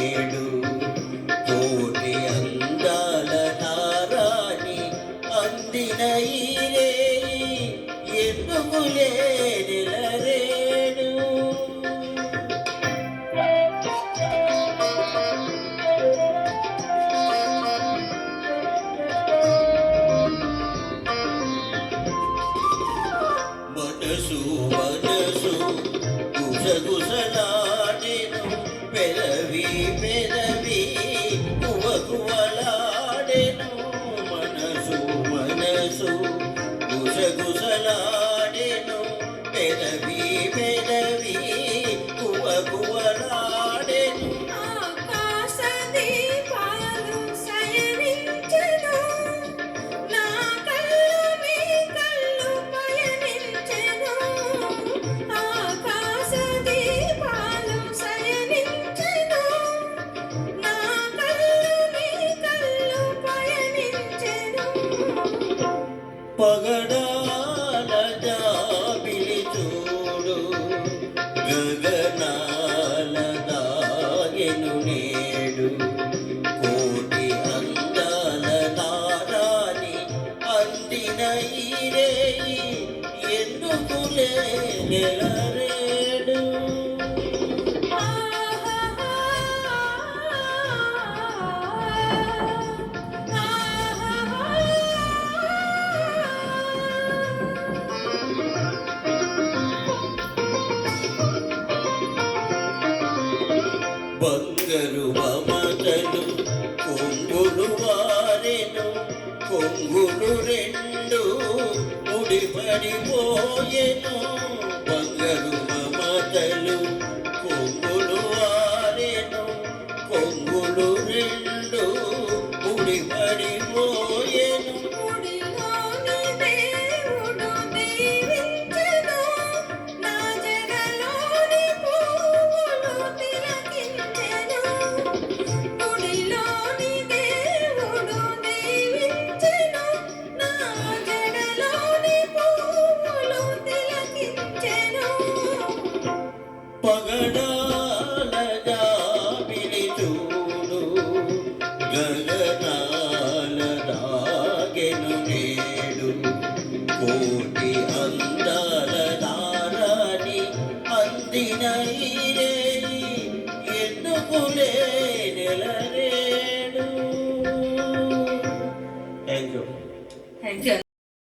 నేడు కోటి అందాల నారాణి అందిన ఈరే ఎందుకు లేనిలరేడు మనసు మనసు గుసగుసలాడెను పెదవి పెదవి కువకువలాడెను మనసు మనసు గుసగుసలాడెను పెదవి పెదవి కువకువలాడెను ఆకాశ దీపాలు సయరించెను నా కళ్ళు మీ కళ్ళు పయనించెను ఆకాశ దీపాలు సయరించెను నా కళ్ళు మీ కళ్ళు పయనించెను పగడాల జాబిలి చూడు గగనాల దాగెను నేడు కోటి అందాల నారాణి అందిన ఈరే ఎందుకు లేనిలరేడు బంగరు మమతలు కొంగులు వారెను కొంగులు రెండు ముడిపడిపోయెను బంగరు మమతలు కొంగులు వారెను కొంగులు రెండు ముడిపడిపోయెను గుడిలోని దేవుడు దీవించెను నా జడలోని పువ్వులు తిలకించెను గుడిలోని దేవుడు దీవించెను నా జడలోని పువ్వులు తిలకించెను పగడాల జాబిలి చూడు గగనాల దాగెను నేడు కోటి అందాల నారాణి అందిన ఈరే ఎందుకు లేనిలరేడు థ్యాంక్ యూ థ్యాంక్ యూ